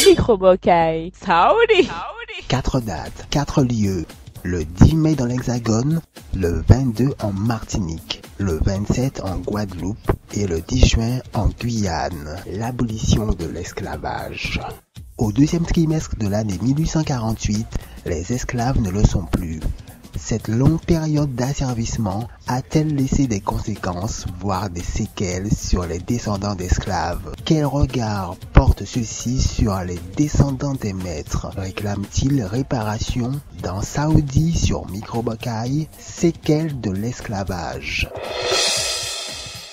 Microbocaille. Saoudi. 4 dates, 4 lieux. Le 10 mai dans l'Hexagone, le 22 en Martinique, le 27 en Guadeloupe et le 10 juin en Guyane. L'abolition de l'esclavage. Au deuxième trimestre de l'année 1848, les esclaves ne le sont plus. Cette longue période d'asservissement a-t-elle laissé des conséquences, voire des séquelles sur les descendants d'esclaves? Quel regard porte ceux-ci sur les descendants des maîtres? Réclament-ils réparation? Dans Saoudi sur Microbocaille, séquelles de l'esclavage.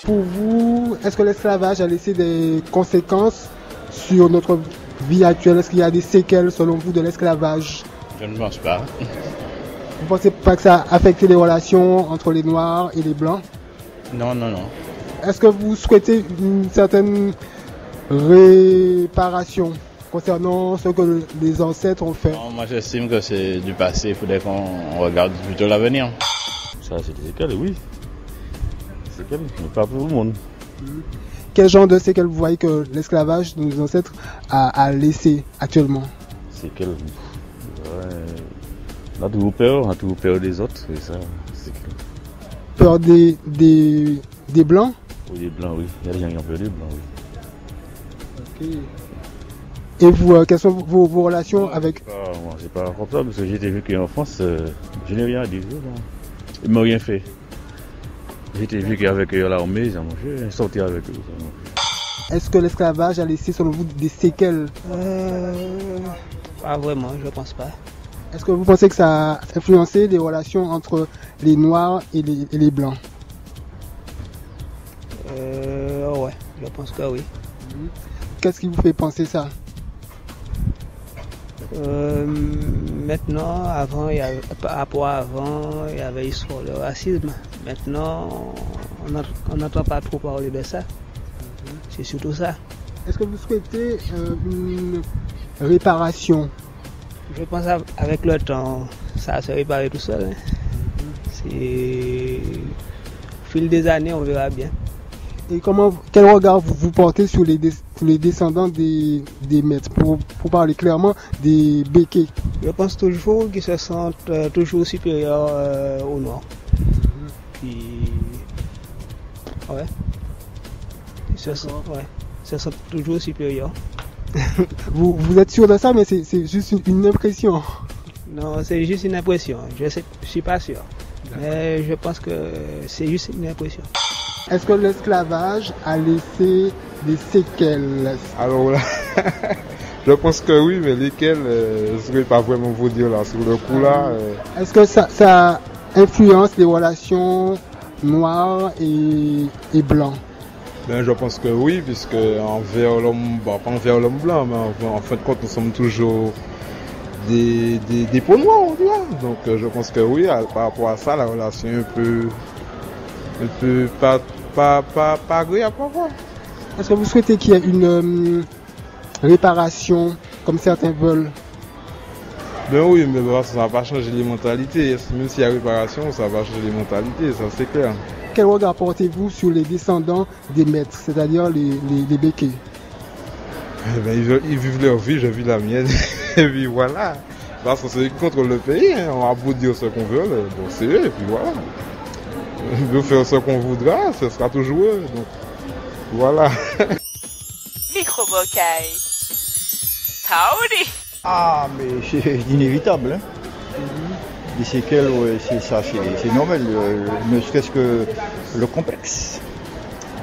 Pour vous, est-ce que l'esclavage a laissé des conséquences sur notre vie actuelle? Est-ce qu'il y a des séquelles selon vous de l'esclavage? Je ne pense pas. Vous pensez pas que ça a affecté les relations entre les Noirs et les Blancs? Non. Est-ce que vous souhaitez une certaine réparation concernant ce que les ancêtres ont fait? Non, moi j'estime que c'est du passé, il faudrait qu'on regarde plutôt l'avenir. Ça c'est des séquelles, oui. Séquelles, mais pas pour tout le monde. Quel genre de séquelles vous voyez que l'esclavage de nos ancêtres a laissé actuellement? Séquelles, ouais. On a toujours peur des autres, et ça, c'est clair. Peur des Blancs? Oui, des Blancs, oui. Il y a des gens qui ont peur des Blancs, oui. Ok. Et vous, quelles sont vos relations avec... Moi, c'est pas comme ça, parce que j'ai été vécu en France, je n'ai rien à dire. Ils ne m'ont rien fait. J'ai été vécu avec eux à l'armée, ils ont mangé, sorti avec eux. Est-ce que l'esclavage a laissé, selon vous, des séquelles? Pas vraiment, je pense pas. Est-ce que vous pensez que ça a influencé les relations entre les Noirs et les Blancs? Ouais, je pense que oui. Qu'est-ce qui vous fait penser ça? Maintenant, par rapport à avant, il y avait l'histoire de racisme. Maintenant, on n'entend pas trop parler de ça. C'est surtout ça. Est-ce que vous souhaitez une réparation? Je pense qu'avec le temps, ça va se réparer tout seul. Au fil des années, on verra bien. Et quel regard vous portez sur les descendants des maîtres, pour parler clairement des béquets? Je pense toujours qu'ils se sentent toujours supérieurs aux Noirs. Puis, ouais. Ils se sentent toujours supérieurs. Vous êtes sûr de ça, mais c'est juste une impression? Non, c'est juste une impression. Je suis pas sûr. Mais je pense que c'est juste une impression. Est-ce que l'esclavage a laissé des séquelles? Alors là, je pense que oui, mais lesquelles, je ne vais pas vraiment vous dire là, sur le coup là. Est-ce que ça influence les relations noires et blancs? Ben, je pense que oui, puisque envers l'homme, pas envers l'homme blanc, mais en fin de compte, nous sommes toujours des peaux noires, là. Donc je pense que oui, par rapport à ça, la relation un peu pas agréable à voir. Est-ce que vous souhaitez qu'il y ait une réparation, comme certains veulent? Ben oui, mais ça ne va pas changer les mentalités. Même s'il y a réparation, ça va changer les mentalités, ça c'est clair. Quel regard portez-vous sur les descendants des maîtres, c'est-à-dire les béquets? Eh ben, ils vivent leur vie, je vis la mienne. Et puis voilà. Parce que c'est contre le pays, hein. On va beau dire ce qu'on veut, bon, c'est eux, et puis voilà. On veut faire ce qu'on voudra, ce sera toujours eux. Donc voilà. Microbocaille. Saoudi. Ah, mais c'est inévitable. Hein. Des séquelles, ouais, c'est ça, c'est normal, ne serait-ce que le complexe.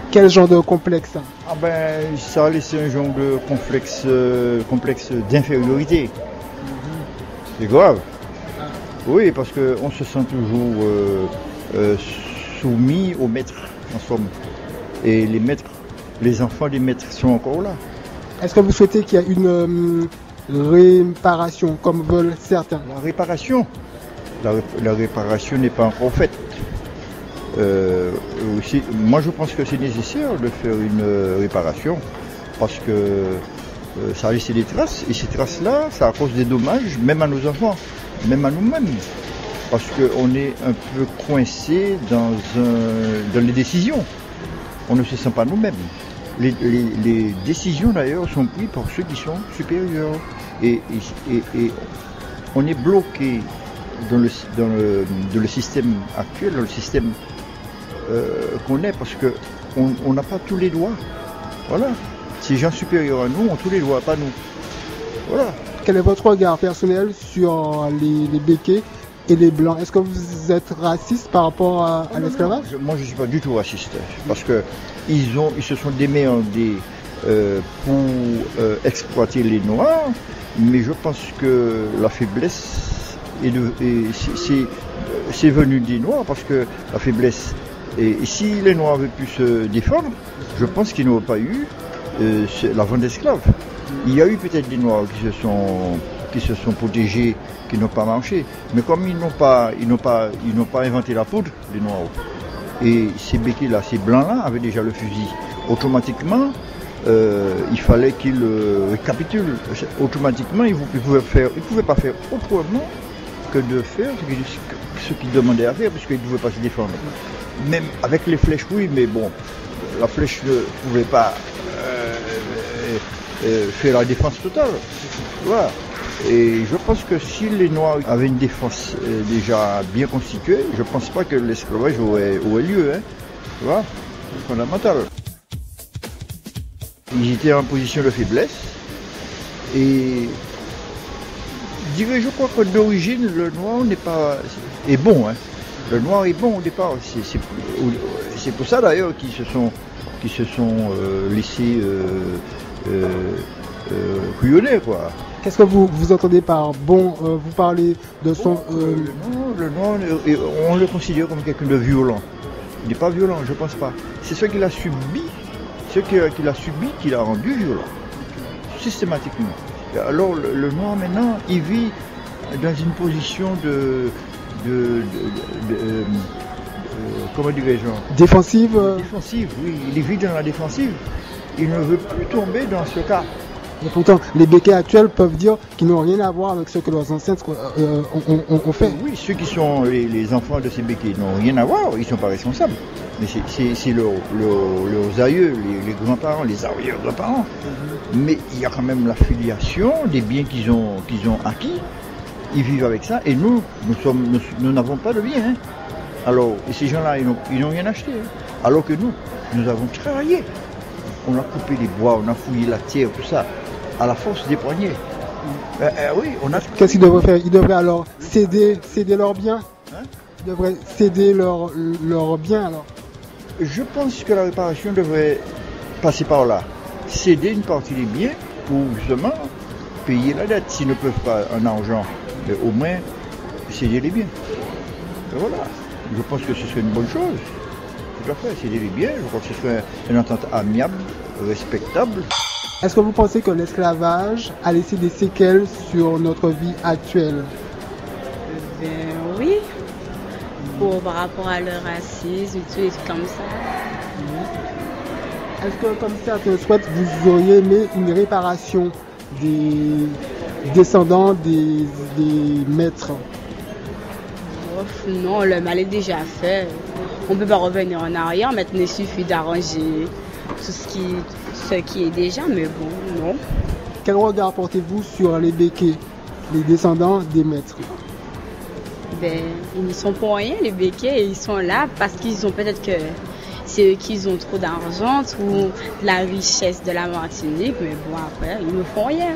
Quel genre de complexe? Ah ben, ça a laissé un genre de complexe d'infériorité. C'est grave. Oui, parce qu'on se sent toujours soumis aux maîtres, en somme. Et les maîtres, les enfants des maîtres sont encore là. Est-ce que vous souhaitez qu'il y ait une réparation, comme veulent certains? La réparation n'est pas encore faite. Aussi, moi je pense que c'est nécessaire de faire une réparation parce que ça a laissé des traces et ces traces-là, ça cause des dommages même à nos enfants, même à nous-mêmes. Parce qu'on est un peu coincé dans les décisions. On ne se sent pas nous-mêmes. les décisions d'ailleurs sont prises par ceux qui sont supérieurs. Et on est bloqué dans le système actuel, dans le système qu'on est, parce qu'on n'a pas tous les droits. Voilà. Ces gens supérieurs à nous ont tous les droits, pas nous. Voilà. Quel est votre regard personnel sur les béquets et les blancs? Est-ce que vous êtes raciste par rapport à l'esclavage? Moi, je ne suis pas du tout raciste, parce que ils se sont démerdés pour exploiter les Noirs, mais je pense que la faiblesse c'est venu des Noirs, parce que la faiblesse, et si les Noirs avaient pu se défendre, je pense qu'ils n'auraient pas eu la vente d'esclaves. Il y a eu peut-être des Noirs qui se sont protégés, qui n'ont pas marché, mais comme ils n'ont pas inventé la poudre, les Noirs, et ces béquets-là, ces blancs-là avaient déjà le fusil, automatiquement, il fallait qu'ils capitulent. Automatiquement, ils ne pouvaient pas faire autrement que de faire ce qu'ils demandaient à faire, puisqu'ils ne pouvaient pas se défendre. Même avec les flèches, oui, mais bon, la flèche ne pouvait pas faire la défense totale. Voilà. Et je pense que si les Noirs avaient une défense déjà bien constituée, je ne pense pas que l'esclavage aurait lieu. Hein. Tu vois, c'est fondamental. Ils étaient en position de faiblesse. Et je crois que d'origine, le noir est bon. Hein. Le noir est bon au départ. C'est pour ça d'ailleurs qu'ils se sont laissés couillonner, quoi. Qu'est-ce que vous entendez par bon? Vous parlez de son... Le noir, on le considère comme quelqu'un de violent. Il n'est pas violent, je ne pense pas. C'est ce qu'il a subi, qui l'a rendu violent, systématiquement. Alors le noir maintenant, il vit dans une position comment dirais-je? Défensive. Défensive, oui. Il vit dans la défensive. Il ne veut plus tomber dans ce cas. Et pourtant, les béquets actuels peuvent dire qu'ils n'ont rien à voir avec ce que leurs ancêtres ont fait. Oui, ceux qui sont les enfants de ces béquets n'ont rien à voir, ils ne sont pas responsables. Mais c'est leurs aïeux, les grands-parents, les arrière-grands-parents. Mais il y a quand même la filiation des biens qu'ils ont acquis. Ils vivent avec ça. Et nous n'avons pas de biens. Hein. Alors, et ces gens-là, ils n'ont rien acheté. Hein. Alors que nous avons travaillé. On a coupé les bois, on a fouillé la terre, tout ça, à la force des poignets. Oui, on a... Qu'est-ce qu'ils devraient faire? Ils devraient alors céder leurs biens? Hein? Ils devraient céder leurs biens alors? Je pense que la réparation devrait passer par là. Céder une partie des biens pour justement payer la dette. S'ils ne peuvent pas en argent, au moins céder les biens. Et voilà. Je pense que ce serait une bonne chose. Tout à fait, céder les biens. Je crois que ce serait une entente amiable, respectable. Est-ce que vous pensez que l'esclavage a laissé des séquelles sur notre vie actuelle? Oui. Par rapport à le racisme, tout et tout comme ça. Est-ce que, comme certains souhaitent, vous auriez aimé une réparation des descendants des maîtres? Non, le mal est déjà fait. On ne peut pas revenir en arrière. Maintenant, il suffit d'arranger tout ce qui est déjà, mais bon, non. Quel regard portez-vous sur les béquets, les descendants des maîtres? Ils ne sont pour rien, les béquets. Ils sont là parce qu'ils ont peut-être que c'est eux qui ont trop d'argent ou de la richesse de la Martinique, mais bon, après, ils ne font rien.